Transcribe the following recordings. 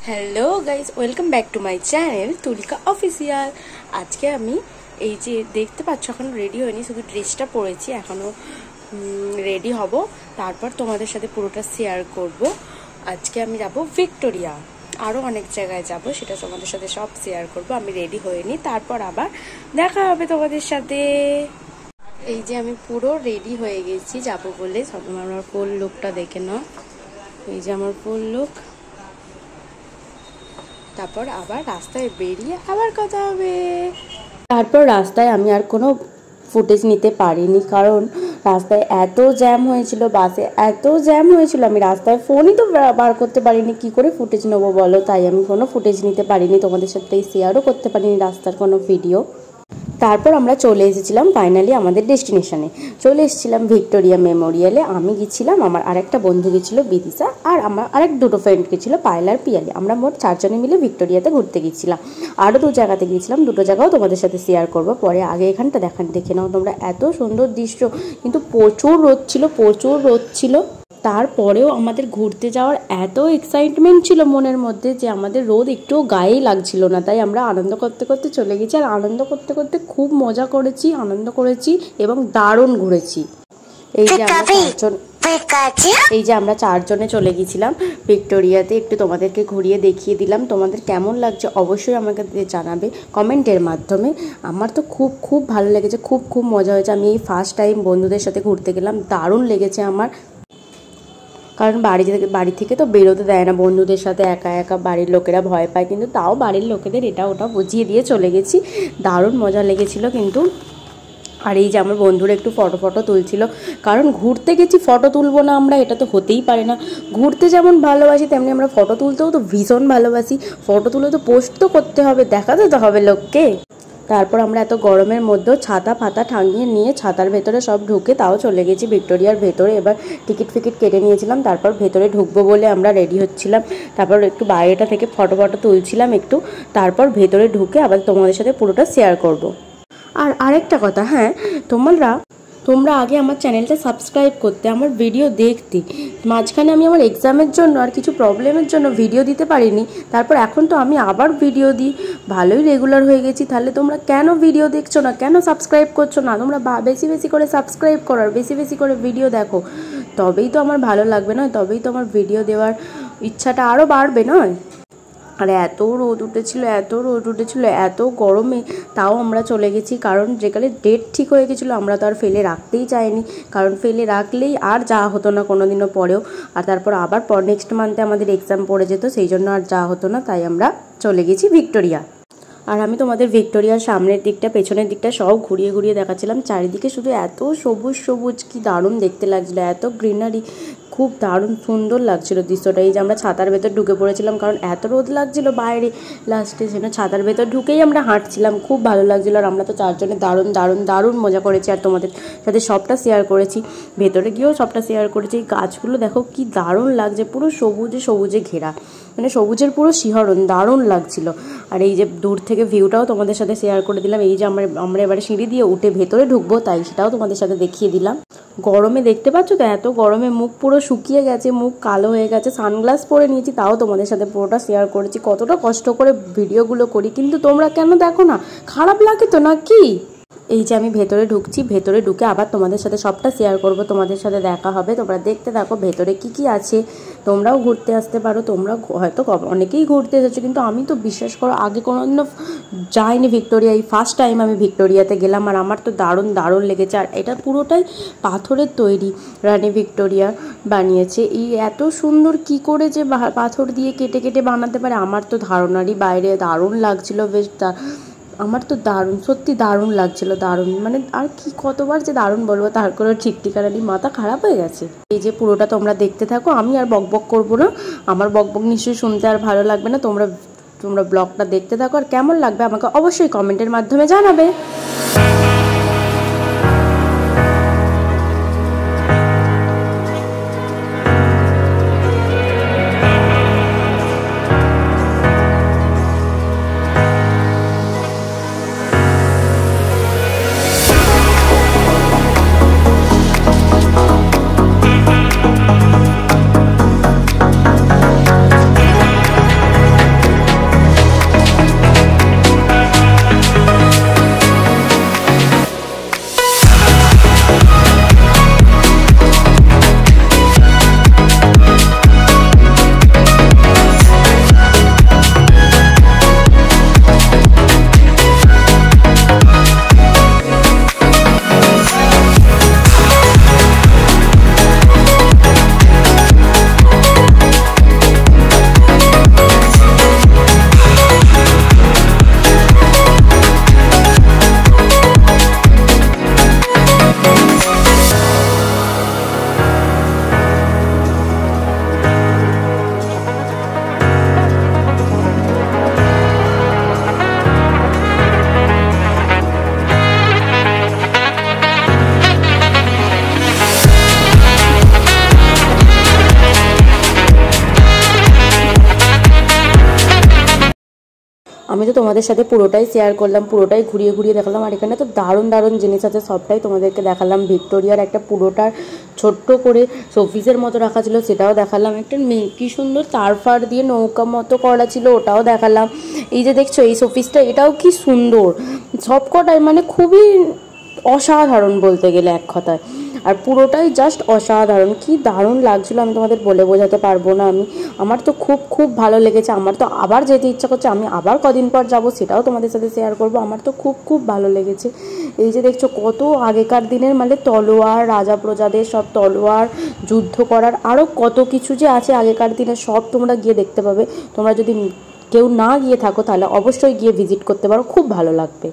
Hello guys, welcome back to my channel Tulika official. আজকে আমি এই যে দেখতে পাচ্ছ এখন রেডি হয়নি, শুধু ড্রেসটা পরেছি, এখনও রেডি হব, তারপর তোমাদের সাথে পুরোটা শেয়ার করব। আজকে আমি যাব ভিক্টোরিয়া, আরও অনেক জায়গায় যাব, সেটা তোমাদের সাথে সব শেয়ার করব। আমি রেডি হইনি, তারপর আবার দেখা হবে তোমাদের সাথে। এই যে আমি পুরো রেডি হয়ে গেছি যাবো বলে। সব আমার ফুল লুকটা দেখে নাও, এই যে আমার ফুল লুক। তারপর আবার রাস্তায় বেরিয়ে আবার কথা হবে। তারপর রাস্তায় আমি আর কোনো ফুটেজ নিতে পারিনি, কারণ রাস্তায় এত জ্যাম হয়েছিল, বাসে এত জ্যাম হয়েছিল, আমি রাস্তায় ফোনই তো বার করতে পারিনি, কি করে ফুটেজ নেবো বলো। তাই আমি কোনো ফুটেজ নিতে পারিনি, তোমাদের সাথে শেয়ারও করতে পারিনি রাস্তার কোনো ভিডিও। তারপর আমরা চলে এসেছিলাম ফাইনালি আমাদের ডেস্টিনেশনে, চলে এসেছিলাম ভিক্টোরিয়া মেমোরিয়ালে। আমি গেছিলাম, আমার আরেকটা বন্ধু গেছিলো বিদিশা, আর আমার আরেক দুটো ফ্রেন্ড গেছিলো পায়েল আর পিয়ালি। আমরা মোট 4 জনে মিলে ভিক্টোরিয়াতে ঘুরতে গেছিলাম। আরও 2 জায়গাতে গিয়েছিলাম, দুটো জায়গাও তোমাদের সাথে শেয়ার করবো পরে। আগে এখানটা দেখে নাও তোমরা, এত সুন্দর দৃশ্য, কিন্তু প্রচুর রোদ ছিল। তারপরেও আমাদের ঘুরতে যাওয়ার এত এক্সাইটমেন্ট ছিল মনের মধ্যে যে আমাদের রোদ একটুও গায়েই লাগছিল না। তাই আমরা আনন্দ করতে করতে চলে গেছি, আর আনন্দ করতে করতে খুব মজা করেছি, আনন্দ করেছি এবং দারুণ ঘুরেছি। এই যে আমরা 4 জনে চলে গেছিলাম ভিক্টোরিয়াতে। একটু তোমাদেরকে ঘুরিয়ে দেখিয়ে দিলাম, তোমাদের কেমন লাগছে অবশ্যই আমাকে জানাবে কমেন্টের মাধ্যমে। আমার তো খুব ভালো লেগেছে, খুব মজা হয়েছে। আমি এই ফার্স্ট টাইম বন্ধুদের সাথে ঘুরতে গেলাম, দারুণ লেগেছে আমার। কারণ বাড়ি থেকে তো বেরোতে দেয় না বন্ধুদের সাথে, একা বাড়ির লোকেরা ভয় পায়, কিন্তু তাও বাড়ির লোকেদের এটা ওটা বুঝিয়ে দিয়ে চলে গেছি। দারুণ মজা লেগেছিল কিন্তু। আর এই যে আমার বন্ধুরা একটু ফটো তুলছিল, কারণ ঘুরতে গেছি ফটো তুলবো না আমরা, এটা তো হতেই পারে না। ঘুরতে যেমন ভালোবাসি তেমনি আমরা ফটো তুলতেও তো ভীষণ ভালোবাসি। ফটো তুলে তো পোস্ট তো করতে হবে, দেখাতে তো হবে লোককে। তারপর আমরা এত গরমের মধ্যেও ছাতা ফাতা টাঙিয়ে নিয়ে ছাতার ভেতরে সব ঢুকে তাও চলে গেছি ভিক্টোরিয়ার ভেতরে। এবার টিকিট কেটে নিয়েছিলাম, তারপর ভেতরে ঢুকবো বলে আমরা রেডি হচ্ছিলাম। তারপর একটু বাইরেটা থেকে ফটো তুলছিলাম একটু, তারপর ভেতরে ঢুকে আবার তোমাদের সাথে পুরোটা শেয়ার করব। আর আরেকটা কথা, হ্যাঁ, তোমরা আগে আমার চ্যানেলটা সাবস্ক্রাইব করতে, আমার ভিডিও দেখতে। মাঝখানে আমি আমার এক্সামের জন্য আর কিছু প্রবলেমের জন্য ভিডিও দিতে পারিনি, তারপর এখন তো আমি আবার ভিডিও দিই, ভালোই রেগুলার হয়ে গেছি। তাহলে তোমরা কেন ভিডিও দেখছো না, কেন সাবস্ক্রাইব করছো না? তোমরা বেশি করে সাবস্ক্রাইব করো আর বেশি করে ভিডিও দেখো, তবেই তো আমার ভালো লাগবে, নয়? তবেই তো আমার ভিডিও দেওয়ার ইচ্ছাটা আরও বাড়বে, নয়? আর এত রোদ উঠেছিল, এত গরমে তাও আমরা চলে গেছি, কারণ যেখানে ডেট ঠিক হয়ে গেছিলো আমরা তো আর ফেলে রাখতেই চাইনি, কারণ ফেলে রাখলেই আর যাওয়া হতো না কোনো দিনও পরেও। আর তারপর আবার নেক্সট মান্থে আমাদের এক্সাম পড়ে যেত, সেই জন্য আর যাওয়া হতো না। তাই আমরা চলে গেছি ভিক্টোরিয়া। আর আমি তোমাদের ভিক্টোরিয়ার সামনের দিকটা পেছনের দিকটা সব ঘুরিয়ে দেখাচ্ছিলাম। চারিদিকে শুধু এত সবুজ, কি দারুণ দেখতে লাগছিল, এত গ্রিনারি, খুব দারুণ সুন্দর লাগছিল দৃশ্যটা। এই যে আমরা ছাতার ভেতর ঢুকে পড়েছিলাম, কারণ এত রোদ লাগছিল বাইরে। লাস্টে সেটা ছাতার ভেতর ঢুকেই আমরা হাঁটছিলাম, খুব ভালো লাগছিল। আর আমরা তো 4 জনে দারুণ মজা করেছি, আর তোমাদের সাথে সবটা শেয়ার করেছি, ভেতরে গিয়েও সবটা শেয়ার করেছি। এই গাছগুলো দেখো কি দারুণ লাগছে, পুরো সবুজে ঘেরা, মানে সবুজের পুরো শিহরণ, দারুণ লাগছিল। আর এই যে দূর থেকে ভিউটাও তোমাদের সাথে শেয়ার করে দিলাম। এই যে আমরা এবারে সিঁড়ি দিয়ে উঠে ভেতরে ঢুকবো, তাই সেটাও তোমাদের সাথে দেখিয়ে দিলাম। গরমে দেখতে পাচ্ছ তো, এত গরমে মুখ পুরো শুকিয়ে গেছে, মুখ কালো হয়ে গেছে, সানগ্লাস পরে নিয়েছি, তাও তোমাদের সাথে পুরোটা শেয়ার করেছি। কতটা কষ্ট করে ভিডিওগুলো করি, কিন্তু তোমরা কেন দেখো না? খারাপ লাগে তো নাকি? এই যে আমি ভেতরে ঢুকছি, ভেতরে ঢুকে আবার তোমাদের সাথে সবটা শেয়ার করব, তোমাদের সাথে দেখা হবে। তোমরা দেখতে থাকো ভেতরে কি আছে। তোমরাও ঘুরতে আসতে পারো, তোমরা হয়তো অনেকেই ঘুরতে এসেছো, কিন্তু আমি তো বিশ্বাস করো আগে কোনোদিনও যাইনি ভিক্টোরিয়া, এই ফার্স্ট টাইম আমি ভিক্টোরিয়াতে গেলাম। আর আমার তো দারুণ লেগেছে। আর এটা পুরোটাই পাথরের তৈরি, রানী ভিক্টোরিয়া বানিয়েছে। এই এত সুন্দর কি করে যে পাথর দিয়ে কেটে বানাতে পারে, আমার তো ধারণারই বাইরে। দারুণ লাগছিল বেশ, আমার তো সত্যি দারুণ লাগছিল, মানে আর কি কতবার যে দারুণ বলবো তার কোনো ঠিক ঠিকানা নেই, মাথা খারাপ হয়ে গেছে। এই যে পুরোটা তোমরা দেখতে থাকো, আমি আর বকবক করবো না, আমার বকবক নিশ্চয়ই শুনতে আর ভালো লাগবে না। তোমরা ব্লগটা দেখতে থাকো, আর কেমন লাগবে আমাকে অবশ্যই কমেন্টের মাধ্যমে জানাবে। আমি তো তোমাদের সাথে পুরোটাই শেয়ার করলাম, পুরোটাই ঘুরিয়ে ঘুরিয়ে দেখালাম। আর এখানে তো দারুণ দারুণ জিনিস আছে, সবটাই তোমাদেরকে দেখালাম। ভিক্টোরিয়ার একটা পুরোটার ছোট্ট করে শোপিসের মতো রাখা ছিল, সেটাও দেখালাম। একটা কী সুন্দর তারফার দিয়ে নৌকা মতো করা ছিল, ওটাও দেখালাম। এই যে দেখছো এই শোপিসটা, এটাও কি সুন্দর, সবকটাই মানে খুবই অসাধারণ বলতে গেলে এক কথায়। আর পুরোটাই জাস্ট অসাধারণ, কি দারুণ লাগছিলো, আমি তোমাদের বলে বোঝাতে পারবো না। আমার তো খুব খুব ভালো লেগেছে। আমার তো আবার যেতে ইচ্ছা করছে, আমি আবার কদিন পর যাব, সেটাও তোমাদের সাথে শেয়ার করব। আমার তো খুব খুব ভালো লেগেছে। এই যে দেখছো কত আগেকার দিনের মানে তলোয়ার, রাজা প্রজাদের সব তলোয়ার, যুদ্ধ করার আরও কত কিছু যে আছে আগেকার দিনে, সব তোমরা গিয়ে দেখতে পাবে। তোমরা যদি কেউ না গিয়ে থাকো তাহলে অবশ্যই গিয়ে ভিজিট করতে পারো, খুব ভালো লাগবে।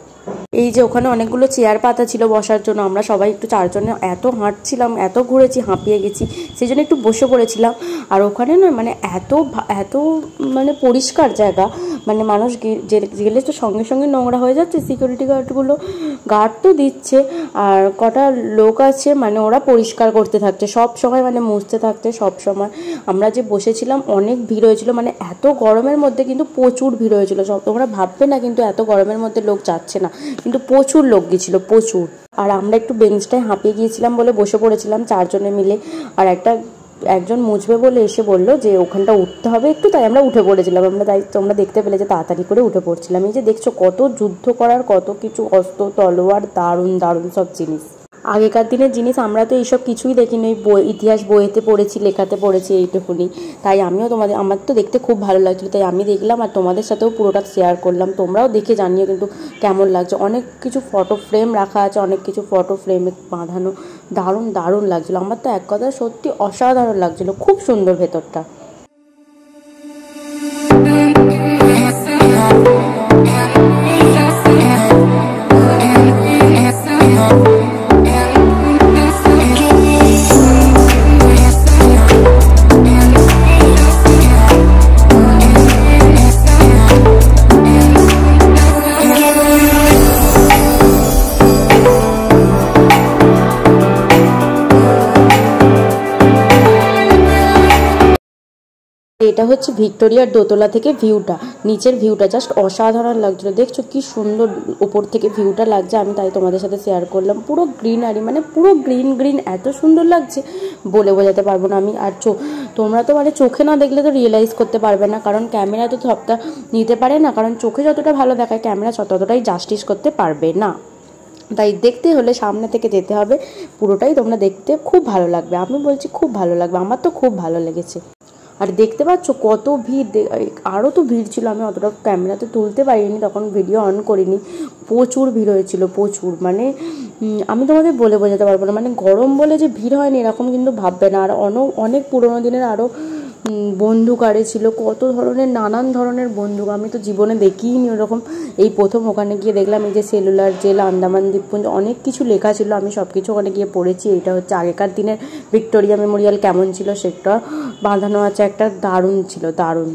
এই যে ওখানে অনেকগুলো চেয়ার পাতা ছিল বসার জন্য, আমরা সবাই একটু চারজনে এত হাঁটছিলাম, এত ঘুরেছি, হাঁপিয়ে গেছি, সেই জন্য একটু বসে পড়েছিলাম। আর ওখানে না মানে এত এত মানে পরিষ্কার জায়গা, মানে মানুষ গেলে তো সঙ্গে সঙ্গে নোংরা হয়ে যাচ্ছে, সিকিউরিটি গার্ড তো দিচ্ছে, আর কটা লোক আছে মানে ওরা পরিষ্কার করতে থাকছে সব সময়, মানে মুছতে থাকছে সব সময়। আমরা যে বসেছিলাম অনেক ভিড় হয়েছিল, মানে এত গরমের মধ্যে কিন্তু প্রচুর ভিড় হয়েছিল। সব তোমরা ভাববে না কিন্তু এত গরমের মধ্যে লোক যাচ্ছে না, কিন্তু প্রচুর লোক গেছিল, প্রচুর। আর আমরা একটু বেঞ্চটায় হাঁপিয়ে গিয়েছিলাম বলে বসে পড়েছিলাম চারজনে মিলে। আর একজন মুছবে বলে এসে বললো যে ওখানটা উঠতে হবে একটু, তাই আমরা উঠে পড়েছিলাম। তাই তোমরা দেখতে পেলে যে তাড়াতাড়ি করে উঠে পড়ছিলাম। এই যে দেখছো কত যুদ্ধ করার কত কিছু, অস্ত্র, তলোয়ার, দারুণ দারুণ সব জিনিস, আগেকার দিনের জিনিস। আমরা তো এইসব কিছুই দেখিনি, ওই ইতিহাস বইতে পড়েছি, লেখাতে পড়েছি, এইটুকুনি। তাই আমিও আমার তো দেখতে খুব ভালো লাগছিলো, তাই আমি দেখলাম আর তোমাদের সাথেও পুরোটা শেয়ার করলাম। তোমরাও দেখে জানিও কিন্তু কেমন লাগছে। অনেক কিছু ফটো ফ্রেম রাখা আছে, অনেক কিছু ফটো ফ্রেমে বাঁধানো, দারুণ দারুণ লাগছিলো। আমার তো এক কথা সত্যি অসাধারণ লাগছিলো, খুব সুন্দর ভেতরটা। এটা হচ্ছে ভিক্টোরিয়ার দোতলা থেকে ভিউটা, নিচের ভিউটা জাস্ট অসাধারণ লাগছিল। দেখছো কি সুন্দর উপর থেকে ভিউটা লাগছে, আমি তাই তোমাদের সাথে শেয়ার করলাম। পুরো গ্রিনারি, মানে পুরো গ্রিন গ্রিন, এত সুন্দর লাগছে বলে বোঝাতে পারবো না আমি। আর তোমরা তো মানে চোখে না দেখলে তো রিয়েলাইজ করতে পারবে না, কারণ ক্যামেরা তো সবটা নিতে পারে না, কারণ চোখে যতটা ভালো দেখায় ক্যামেরা ততটাই জাস্টিস করতে পারবে না। তাই দেখতে হলে সামনে থেকে যেতে হবে, পুরোটাই তোমরা দেখতে খুব ভালো লাগবে। আমি বলছি খুব ভালো লাগবে, আমার তো খুব ভালো লেগেছে। আর দেখতে পাচ্ছ কত ভিড়, আরও তো ভিড় ছিল, আমি অতটা ক্যামেরাতে তুলতে পারিনি, তখন ভিডিও অন করিনি। প্রচুর ভিড় হয়েছিল, প্রচুর, মানে আমি তোমাদের বলে বোঝাতে পারবো না। মানে গরম বলে যে ভিড় হয়নি এরকম কিন্তু ভাববে না। আর অনেক পুরোনো দিনের আরও বন্দুক আরে ছিল, কত ধরনের, নানান ধরনের বন্দুক, আমি তো জীবনে দেখিইনি ওরকম। এই প্রথম ওখানে গিয়ে দেখলাম এই যে সেলুলার জেল, আন্দামান দ্বীপপুঞ্জ, অনেক কিছু লেখা ছিল, আমি সব কিছু ওখানে গিয়ে পড়েছি। এটা হচ্ছে আগেকার দিনের ভিক্টোরিয়া মেমোরিয়াল কেমন ছিল সেটা বাঁধানো আছে, একটা দারুণ ছিল, দারুণ।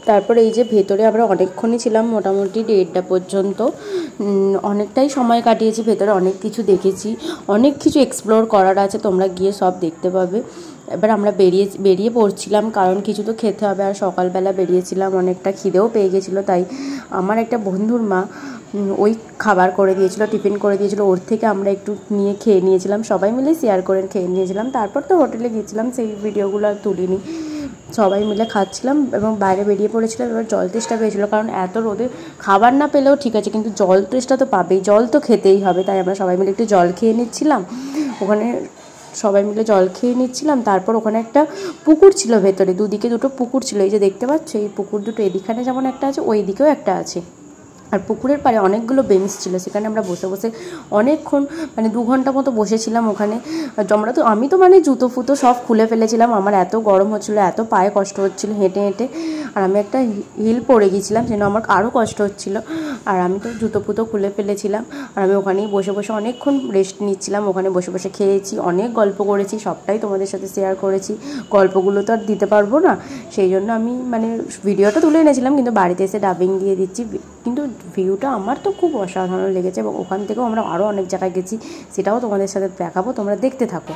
তারপরে এই যে ভেতরে আমরা অনেকক্ষণই ছিলাম, মোটামুটি 1:30টা পর্যন্ত, অনেকটাই সময় কাটিয়েছি ভেতরে, অনেক কিছু দেখেছি, অনেক কিছু এক্সপ্লোর করার আছে, তোমরা গিয়ে সব দেখতে পাবে। এবার আমরা বেরিয়ে পড়ছিলাম, কারণ কিছু তো খেতে হবে, আর সকালবেলা বেরিয়েছিলাম, অনেকটা খিদেও পেয়ে গেছিলো। তাই আমার একটা বন্ধুর মা ওই খাবার করে দিয়েছিল, টিফিন করে দিয়েছিল, ওর থেকে আমরা একটু নিয়ে খেয়ে নিয়েছিলাম, সবাই মিলে শেয়ার করে খেয়ে নিয়েছিলাম। তারপর তো হোটেলে গিয়েছিলাম, সেই ভিডিওগুলো আর তুলিনি। সবাই মিলে খাচ্ছিলাম এবং বাইরে বেরিয়ে পড়েছিলাম। এবার জল তেষ্টা পেয়েছিলো, কারণ এত রোদে খাবার না পেলেও ঠিক আছে, কিন্তু জল তেষ্টা তো পাবেই, জল তো খেতেই হবে। তাই আমরা সবাই মিলে একটু জল খেয়ে নিচ্ছিলাম ওখানে, সবাই মিলে জল খেয়ে নিচ্ছিলাম। তারপর ওখানে একটা পুকুর ছিল ভেতরে, দুদিকে দুটো পুকুর ছিল, এই যে দেখতে পাচ্ছ এই পুকুর দুটো, এদিকখানে যেমন একটা আছে ওই দিকেও একটা আছে। আর পুকুরের পাড়ে অনেকগুলো বেঞ্চ ছিল, সেখানে আমরা বসে বসে অনেকক্ষণ মানে 2 ঘন্টা মতো বসেছিলাম ওখানে। আমি তো মানে জুতো ফুতো সব খুলে ফেলেছিলাম, আমার এত গরম হচ্ছিলো, এত পায়ে কষ্ট হচ্ছিলো হেঁটে হেঁটে। আর আমি একটা হিল পরে গিয়েছিলাম, সেজন্য আমার আরও কষ্ট হচ্ছিলো। আর আমি তো জুতো ফুতো খুলে ফেলেছিলাম, আর আমি ওখানেই বসে বসে অনেকক্ষণ রেস্ট নিচ্ছিলাম। ওখানে বসে বসে খেয়েছি, অনেক গল্প করেছি, সবটাই তোমাদের সাথে শেয়ার করেছি। গল্পগুলো তো আর দিতে পারবো না, সেই জন্য আমি মানে ভিডিওটা তুলে এনেছিলাম, কিন্তু বাড়িতে এসে ডাবিং দিয়ে দিচ্ছি। কিন্তু ভিউটা আমার তো খুব অসাধারণ লেগেছে, এবং ওখান থেকেও আমরা আরও অনেক জায়গায় গেছি, সেটাও তোমাদের সাথে দেখাবো, তোমরা দেখতে থাকো।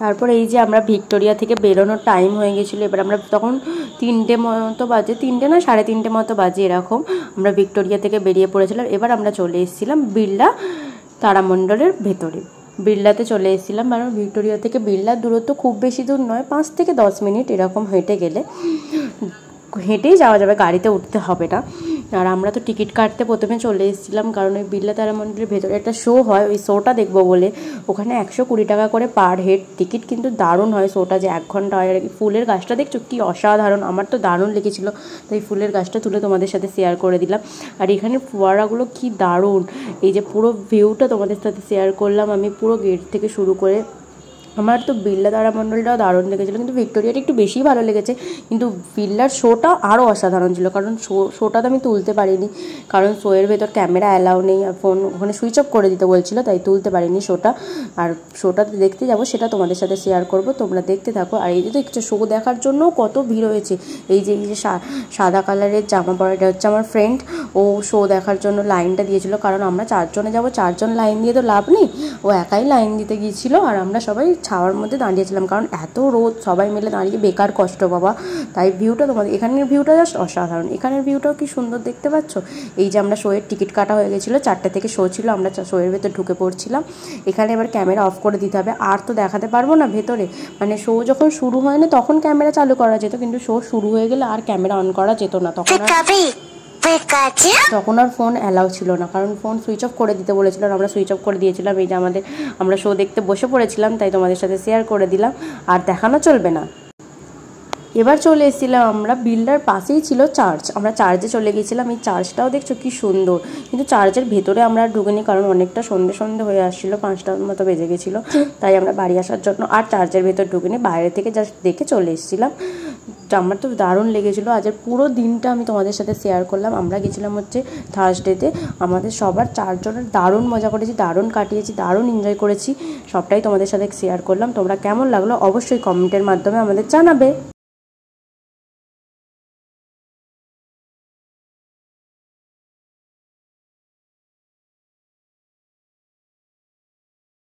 তারপর এই যে আমরা ভিক্টোরিয়া থেকে বেরোনোর টাইম হয়ে গেছিলো। এবার আমরা তখন 3টে মতো বাজে, 3টে না 3:30 মতো বাজে এরকম, আমরা ভিক্টোরিয়া থেকে বেরিয়ে পড়েছিলাম। এবার আমরা চলে এসেছিলাম বিড়লা তারামণ্ডলের ভেতরে, বিড়লাতে চলে এসেছিলাম। কারণ ভিক্টোরিয়া থেকে বিড়লার দূরত্ব খুব বেশি দূর নয়, 5 থেকে 10 মিনিট এরকম হেঁটে গেলে, হেঁটেই যাওয়া যাবে, গাড়িতে উঠতে হবে না। আর আমরা তো টিকিট কাটতে প্রথমে চলে এসেছিলাম, কারণ ওই বিড়লা তারামণ্ডলের ভেতরে একটা শো হয়, ওই শোটা দেখবো বলে। ওখানে 120 টাকা করে পার হেড টিকিট, কিন্তু দারুণ হয় শোটা, যে 1 ঘন্টা হয়। আর ফুলের গাছটা দেখছো কি অসাধারণ, আমার তো দারুণ লেগেছিলো, তাই ফুলের গাছটা তুলে তোমাদের সাথে শেয়ার করে দিলাম। আর এখানে ফোয়ারাগুলো কি দারুণ, এই যে পুরো ভিউটা তোমাদের সাথে শেয়ার করলাম আমি, পুরো গেট থেকে শুরু করে। আমার তো বিড়লা তারামণ্ডলটাও দারুণ লেগেছিলো, কিন্তু ভিক্টোরিয়াটা একটু বেশি ভালো লেগেছে। কিন্তু বিড়লার শোটা আরও অসাধারণ ছিল, কারণ শোটা তো আমি তুলতে পারিনি, কারণ শোয়ের ভেতর ক্যামেরা অ্যালাউ নেই, আর ফোন ওখানে সুইচ অফ করে দিতে বলছিলো, তাই তুলতে পারিনি শোটা। আর শোটা দেখতে যাবো, সেটা তোমাদের সাথে শেয়ার করবো, তোমরা দেখতে থাকো। আর এই যে দেখছো শো দেখার জন্য কত ভিড় হয়েছে। এই যে সাদা কালারের জামা পরা, এটা হচ্ছে আমার ফ্রেন্ড, ও শো দেখার জন্য লাইনটা দিয়েছিল, কারণ আমরা 4 জনে যাবো, 4 জন লাইন দিয়ে তো লাভ নেই, ও একাই লাইন দিতে গিয়েছিলো। আর আমরা সবাই ছাওয়ার মধ্যে দাঁড়িয়েছিলাম, কারণ এত রোদ, সবাই মিলে দাঁড়িয়ে বেকার কষ্ট বাবা। তাই ভিউটা তোমাদের, এখানের ভিউটা জাস্ট অসাধারণ, এখানের ভিউটাও কি সুন্দর দেখতে পাচ্ছ। এই যে আমরা শোয়ের টিকিট কাটা হয়ে গেছিলো, 4টে থেকে শো ছিল, আমরা শোয়ের ভেতর ঢুকে পড়ছিলাম। এখানে এবার ক্যামেরা অফ করে দিতে হবে, আর তো দেখাতে পারবো না ভেতরে, মানে শো যখন শুরু হয় না তখন ক্যামেরা চালু করা যেত, কিন্তু শো শুরু হয়ে গেলে আর ক্যামেরা অন করা যেত না, তখন আর ফোন অ্যালাউ ছিল না, কারণ ফোন সুইচ অফ করে দিতে বলেছিল, আর আমরা সুইচ অফ করে দিয়েছিলাম। এই যে আমরা শো দেখতে বসে পড়েছিলাম, তাই তোমাদের সাথে শেয়ার করে দিলাম, আর দেখানো চলবে না। এবার চলে এসেছিলাম আমরা, বিড়লার পাশেই ছিল চার্চ, আমরা চার্চে চলে গিয়েছিলাম। এই চার্চটাও দেখছো কি সুন্দর, কিন্তু চার্চের ভেতরে আমরা ঢুকিনি, কারণ অনেকটা সন্ধে হয়ে আসছিলো, 5টার মতো বেজে গেছিলো, তাই আমরা বাড়ি আসার জন্য আর চার্চের ভেতর ঢুকিনি, বাইরে থেকে জাস্ট দেখে চলে এসেছিলাম। আমার তো দারুণ লেগেছিলো। আজের পুরো দিনটা আমি তোমাদের সাথে শেয়ার করলাম। আমরা গেছিলাম হচ্ছে থার্সডেতে, আমাদের সবার 4 জনের দারুণ মজা করেছি, দারুণ কাটিয়েছি, দারুণ এনজয় করেছি, সবটাই তোমাদের সাথে শেয়ার করলাম। তোমরা কেমন লাগলো অবশ্যই কমেন্টের মাধ্যমে আমাদের জানাবে।